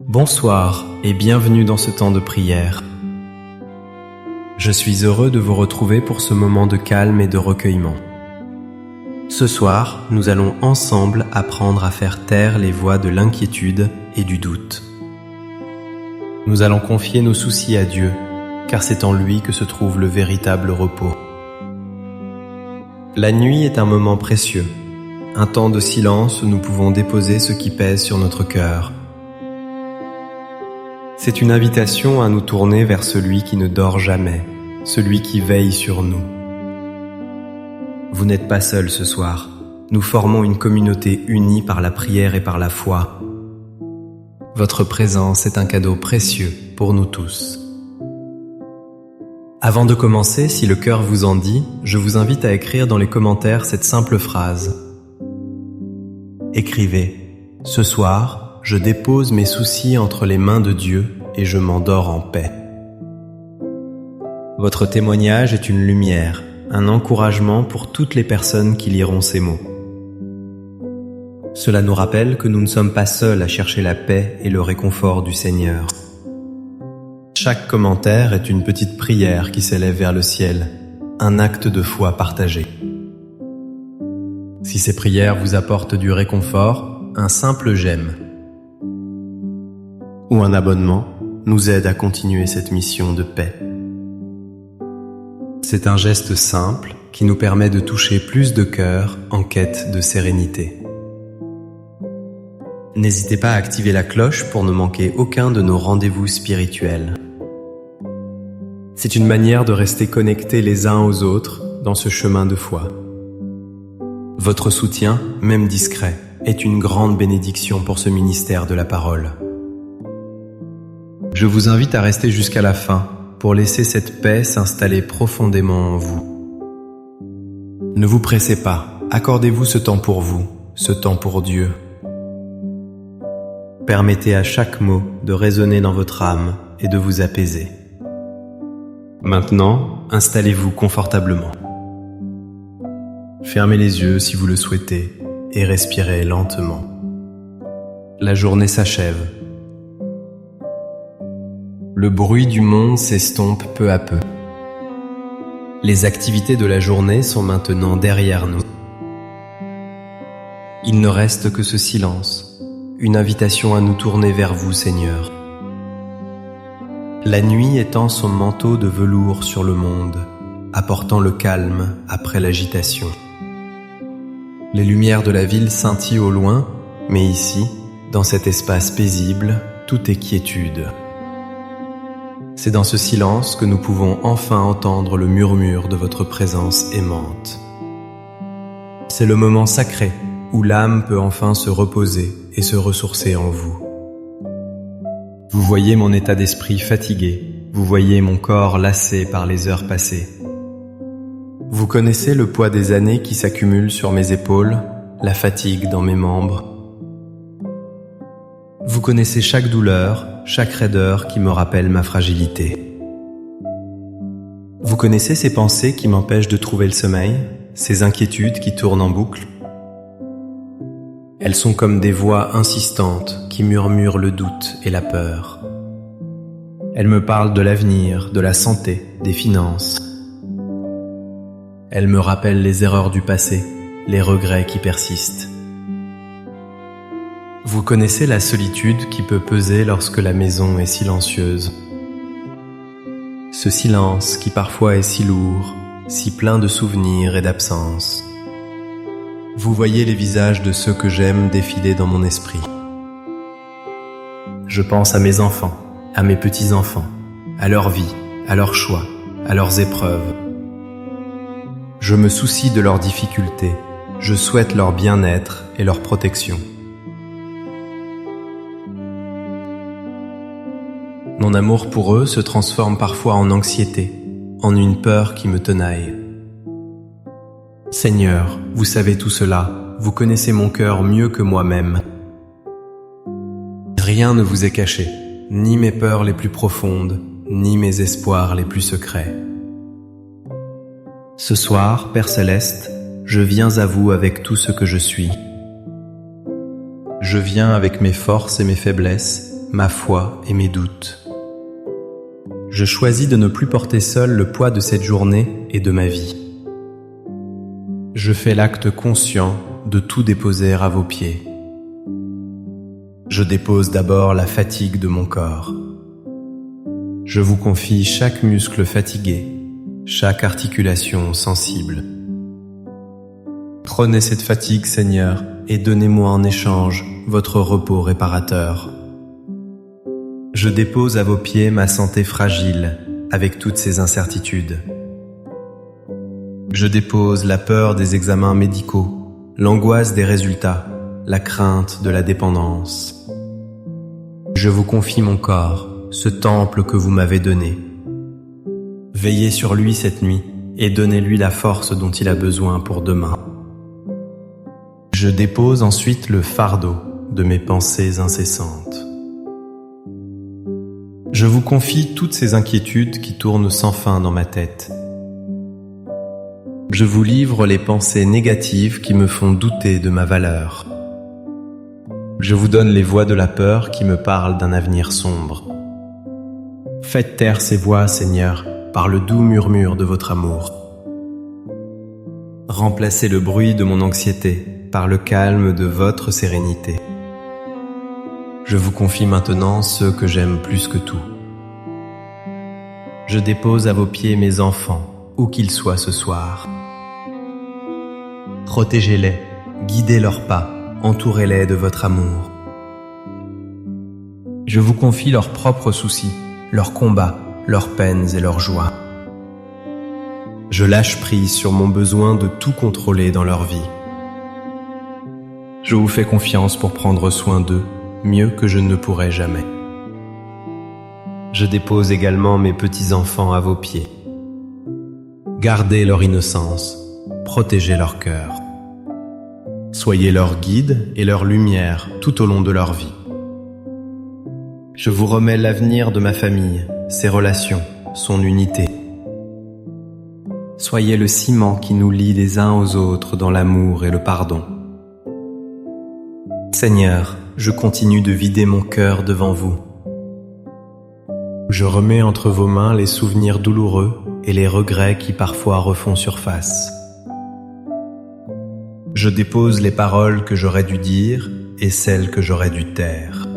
Bonsoir et bienvenue dans ce temps de prière. Je suis heureux de vous retrouver pour ce moment de calme et de recueillement. Ce soir, nous allons ensemble apprendre à faire taire les voix de l'inquiétude et du doute. Nous allons confier nos soucis à Dieu, car c'est en lui que se trouve le véritable repos. La nuit est un moment précieux, un temps de silence où nous pouvons déposer ce qui pèse sur notre cœur. C'est une invitation à nous tourner vers celui qui ne dort jamais, celui qui veille sur nous. Vous n'êtes pas seul ce soir. Nous formons une communauté unie par la prière et par la foi. Votre présence est un cadeau précieux pour nous tous. Avant de commencer, si le cœur vous en dit, je vous invite à écrire dans les commentaires cette simple phrase. Écrivez « Ce soir, je dépose mes soucis entre les mains de Dieu et je m'endors en paix. » Votre témoignage est une lumière, un encouragement pour toutes les personnes qui liront ces mots. Cela nous rappelle que nous ne sommes pas seuls à chercher la paix et le réconfort du Seigneur. Chaque commentaire est une petite prière qui s'élève vers le ciel, un acte de foi partagé. Si ces prières vous apportent du réconfort, un simple j'aime ou un abonnement nous aide à continuer cette mission de paix. C'est un geste simple qui nous permet de toucher plus de cœurs en quête de sérénité. N'hésitez pas à activer la cloche pour ne manquer aucun de nos rendez-vous spirituels. C'est une manière de rester connectés les uns aux autres dans ce chemin de foi. Votre soutien, même discret, est une grande bénédiction pour ce ministère de la parole. Je vous invite à rester jusqu'à la fin pour laisser cette paix s'installer profondément en vous. Ne vous pressez pas, accordez-vous ce temps pour vous, ce temps pour Dieu. Permettez à chaque mot de résonner dans votre âme et de vous apaiser. Maintenant, installez-vous confortablement. Fermez les yeux si vous le souhaitez et respirez lentement. La journée s'achève. Le bruit du monde s'estompe peu à peu. Les activités de la journée sont maintenant derrière nous. Il ne reste que ce silence, une invitation à nous tourner vers vous, Seigneur. La nuit étend son manteau de velours sur le monde, apportant le calme après l'agitation. Les lumières de la ville scintillent au loin, mais ici, dans cet espace paisible, tout est quiétude. C'est dans ce silence que nous pouvons enfin entendre le murmure de votre présence aimante. C'est le moment sacré où l'âme peut enfin se reposer et se ressourcer en vous. Vous voyez mon état d'esprit fatigué, vous voyez mon corps lassé par les heures passées. Vous connaissez le poids des années qui s'accumulent sur mes épaules, la fatigue dans mes membres. Vous connaissez chaque douleur, chaque raideur qui me rappelle ma fragilité. Vous connaissez ces pensées qui m'empêchent de trouver le sommeil, ces inquiétudes qui tournent en boucle. Elles sont comme des voix insistantes qui murmurent le doute et la peur. Elles me parlent de l'avenir, de la santé, des finances. Elles me rappellent les erreurs du passé, les regrets qui persistent. Vous connaissez la solitude qui peut peser lorsque la maison est silencieuse. Ce silence qui parfois est si lourd, si plein de souvenirs et d'absence. Vous voyez les visages de ceux que j'aime défiler dans mon esprit. Je pense à mes enfants, à mes petits-enfants, à leur vie, à leurs choix, à leurs épreuves. Je me soucie de leurs difficultés, je souhaite leur bien-être et leur protection. Mon amour pour eux se transforme parfois en anxiété, en une peur qui me tenaille. Seigneur, vous savez tout cela, vous connaissez mon cœur mieux que moi-même. Rien ne vous est caché, ni mes peurs les plus profondes, ni mes espoirs les plus secrets. Ce soir, Père Céleste, je viens à vous avec tout ce que je suis. Je viens avec mes forces et mes faiblesses, ma foi et mes doutes. Je choisis de ne plus porter seul le poids de cette journée et de ma vie. Je fais l'acte conscient de tout déposer à vos pieds. Je dépose d'abord la fatigue de mon corps. Je vous confie chaque muscle fatigué, chaque articulation sensible. Prenez cette fatigue, Seigneur, et donnez-moi en échange votre repos réparateur. Je dépose à vos pieds ma santé fragile, avec toutes ses incertitudes. Je dépose la peur des examens médicaux, l'angoisse des résultats, la crainte de la dépendance. Je vous confie mon corps, ce temple que vous m'avez donné. Veillez sur lui cette nuit et donnez-lui la force dont il a besoin pour demain. Je dépose ensuite le fardeau de mes pensées incessantes. Je vous confie toutes ces inquiétudes qui tournent sans fin dans ma tête. Je vous livre les pensées négatives qui me font douter de ma valeur. Je vous donne les voix de la peur qui me parlent d'un avenir sombre. Faites taire ces voix, Seigneur, par le doux murmure de votre amour. Remplacez le bruit de mon anxiété par le calme de votre sérénité. Je vous confie maintenant ceux que j'aime plus que tout. Je dépose à vos pieds mes enfants, où qu'ils soient ce soir. Protégez-les, guidez leurs pas, entourez-les de votre amour. Je vous confie leurs propres soucis, leurs combats, leurs peines et leurs joies. Je lâche prise sur mon besoin de tout contrôler dans leur vie. Je vous fais confiance pour prendre soin d'eux, mieux que je ne pourrai jamais. Je dépose également mes petits-enfants à vos pieds. Gardez leur innocence, protégez leur cœur. Soyez leur guide et leur lumière tout au long de leur vie. Je vous remets l'avenir de ma famille, ses relations, son unité. Soyez le ciment qui nous lie les uns aux autres dans l'amour et le pardon. Seigneur, je continue de vider mon cœur devant vous. Je remets entre vos mains les souvenirs douloureux et les regrets qui parfois refont surface. Je dépose les paroles que j'aurais dû dire et celles que j'aurais dû taire.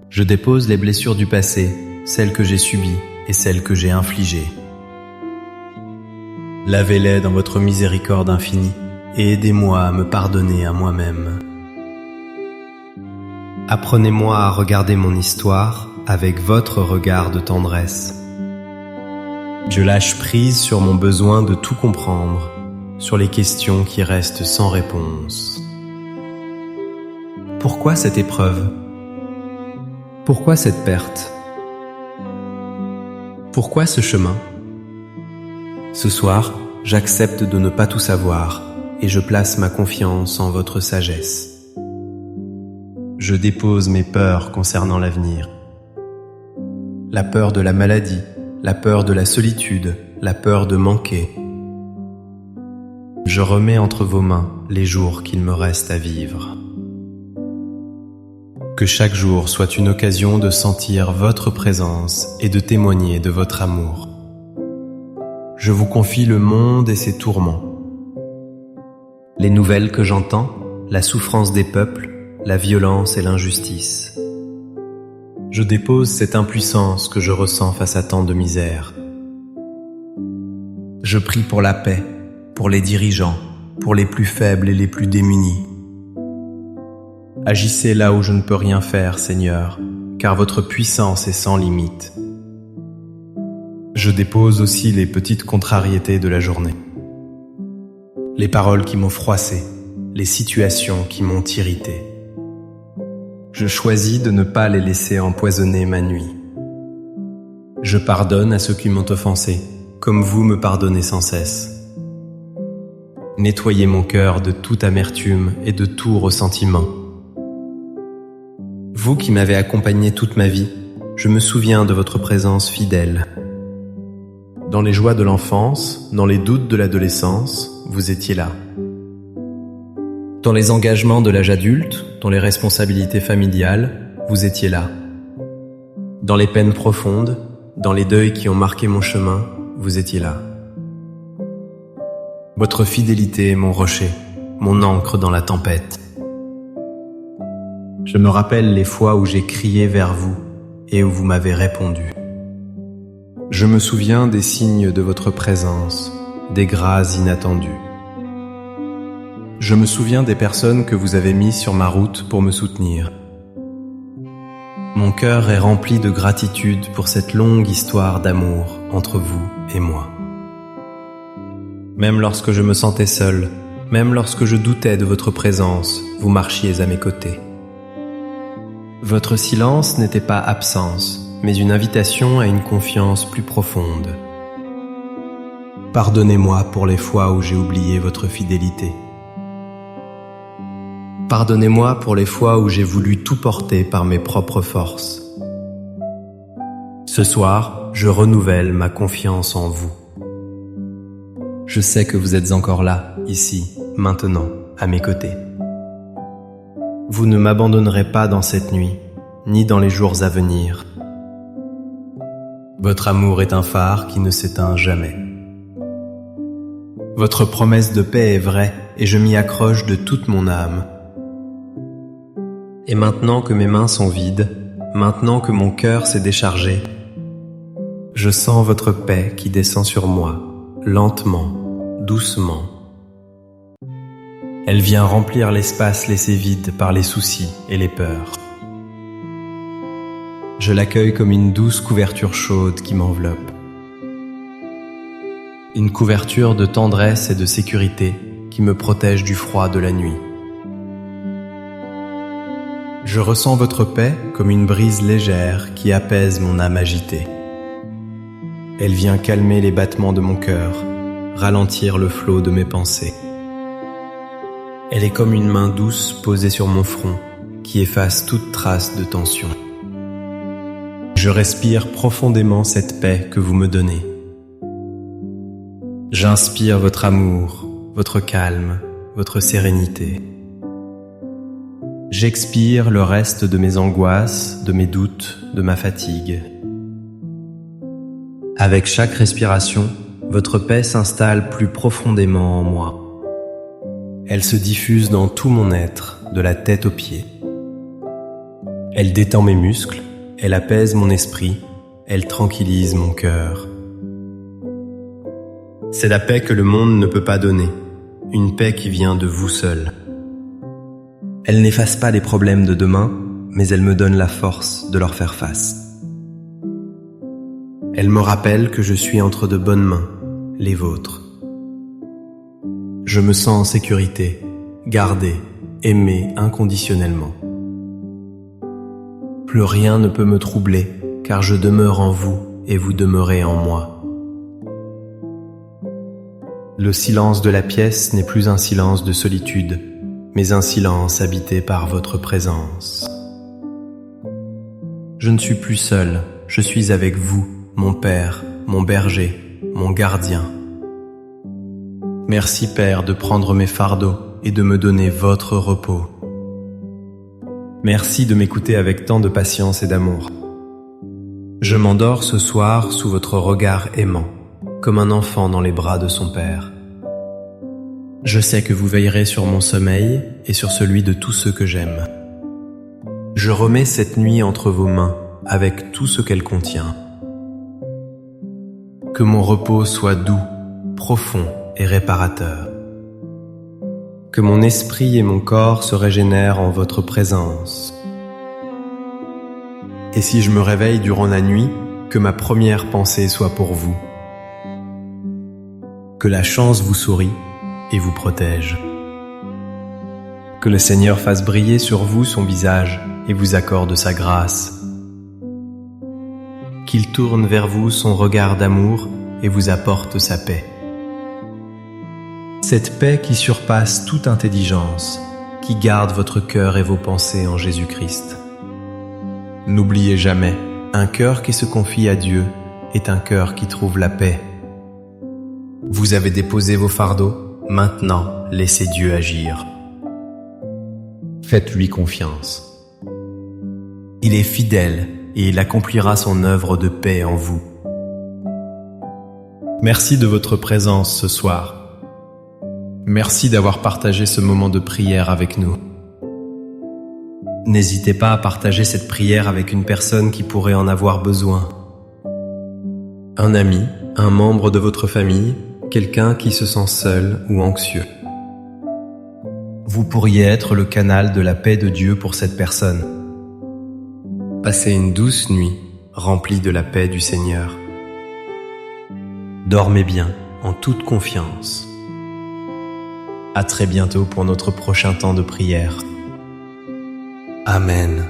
Je dépose les blessures du passé, celles que j'ai subies et celles que j'ai infligées. Lavez-les dans votre miséricorde infinie et aidez-moi à me pardonner à moi-même. Apprenez-moi à regarder mon histoire avec votre regard de tendresse. Je lâche prise sur mon besoin de tout comprendre, sur les questions qui restent sans réponse. Pourquoi cette épreuve? Pourquoi cette perte? Pourquoi ce chemin? Ce soir, j'accepte de ne pas tout savoir et je place ma confiance en votre sagesse. Je dépose mes peurs concernant l'avenir. La peur de la maladie, la peur de la solitude, la peur de manquer. Je remets entre vos mains les jours qu'il me reste à vivre. Que chaque jour soit une occasion de sentir votre présence et de témoigner de votre amour. Je vous confie le monde et ses tourments. Les nouvelles que j'entends, la souffrance des peuples, la violence et l'injustice. Je dépose cette impuissance que je ressens face à tant de misère. Je prie pour la paix, pour les dirigeants, pour les plus faibles et les plus démunis. Agissez là où je ne peux rien faire, Seigneur, car votre puissance est sans limite. Je dépose aussi les petites contrariétés de la journée. Les paroles qui m'ont froissé, les situations qui m'ont irrité. Je choisis de ne pas les laisser empoisonner ma nuit. Je pardonne à ceux qui m'ont offensé, comme vous me pardonnez sans cesse. Nettoyez mon cœur de toute amertume et de tout ressentiment. Vous qui m'avez accompagné toute ma vie, je me souviens de votre présence fidèle. Dans les joies de l'enfance, dans les doutes de l'adolescence, vous étiez là. Dans les engagements de l'âge adulte, dans les responsabilités familiales, vous étiez là. Dans les peines profondes, dans les deuils qui ont marqué mon chemin, vous étiez là. Votre fidélité est mon rocher, mon ancre dans la tempête. Je me rappelle les fois où j'ai crié vers vous et où vous m'avez répondu. Je me souviens des signes de votre présence, des grâces inattendues. Je me souviens des personnes que vous avez mises sur ma route pour me soutenir. Mon cœur est rempli de gratitude pour cette longue histoire d'amour entre vous et moi. Même lorsque je me sentais seul, même lorsque je doutais de votre présence, vous marchiez à mes côtés. Votre silence n'était pas absence, mais une invitation à une confiance plus profonde. Pardonnez-moi pour les fois où j'ai oublié votre fidélité. Pardonnez-moi pour les fois où j'ai voulu tout porter par mes propres forces. Ce soir, je renouvelle ma confiance en vous. Je sais que vous êtes encore là, ici, maintenant, à mes côtés. Vous ne m'abandonnerez pas dans cette nuit, ni dans les jours à venir. Votre amour est un phare qui ne s'éteint jamais. Votre promesse de paix est vraie et je m'y accroche de toute mon âme. Et maintenant que mes mains sont vides, maintenant que mon cœur s'est déchargé, je sens votre paix qui descend sur moi, lentement, doucement. Elle vient remplir l'espace laissé vide par les soucis et les peurs. Je l'accueille comme une douce couverture chaude qui m'enveloppe. Une couverture de tendresse et de sécurité qui me protège du froid de la nuit. Je ressens votre paix comme une brise légère qui apaise mon âme agitée. Elle vient calmer les battements de mon cœur, ralentir le flot de mes pensées. Elle est comme une main douce posée sur mon front qui efface toute trace de tension. Je respire profondément cette paix que vous me donnez. J'inspire votre amour, votre calme, votre sérénité. J'expire le reste de mes angoisses, de mes doutes, de ma fatigue. Avec chaque respiration, votre paix s'installe plus profondément en moi. Elle se diffuse dans tout mon être, de la tête aux pieds. Elle détend mes muscles, elle apaise mon esprit, elle tranquillise mon cœur. C'est la paix que le monde ne peut pas donner, une paix qui vient de vous seul. Elle n'efface pas les problèmes de demain, mais elle me donne la force de leur faire face. Elle me rappelle que je suis entre de bonnes mains, les vôtres. Je me sens en sécurité, gardé, aimé inconditionnellement. Plus rien ne peut me troubler, car je demeure en vous et vous demeurez en moi. Le silence de la pièce n'est plus un silence de solitude, mais un silence habité par votre présence. Je ne suis plus seul, je suis avec vous, mon Père, mon berger, mon gardien. Merci Père de prendre mes fardeaux et de me donner votre repos. Merci de m'écouter avec tant de patience et d'amour. Je m'endors ce soir sous votre regard aimant, comme un enfant dans les bras de son père. Je sais que vous veillerez sur mon sommeil et sur celui de tous ceux que j'aime. Je remets cette nuit entre vos mains avec tout ce qu'elle contient. Que mon repos soit doux, profond et réparateur. Que mon esprit et mon corps se régénèrent en votre présence. Et si je me réveille durant la nuit, que ma première pensée soit pour vous. Que la chance vous sourie et vous protège. Que le Seigneur fasse briller sur vous son visage et vous accorde sa grâce. Qu'il tourne vers vous son regard d'amour et vous apporte sa paix. Cette paix qui surpasse toute intelligence, qui garde votre cœur et vos pensées en Jésus-Christ. N'oubliez jamais, un cœur qui se confie à Dieu est un cœur qui trouve la paix. Vous avez déposé vos fardeaux, maintenant laissez Dieu agir. Faites-lui confiance. Il est fidèle et il accomplira son œuvre de paix en vous. Merci de votre présence ce soir. Merci d'avoir partagé ce moment de prière avec nous. N'hésitez pas à partager cette prière avec une personne qui pourrait en avoir besoin. Un ami, un membre de votre famille, quelqu'un qui se sent seul ou anxieux. Vous pourriez être le canal de la paix de Dieu pour cette personne. Passez une douce nuit remplie de la paix du Seigneur. Dormez bien, en toute confiance. À très bientôt pour notre prochain temps de prière. Amen.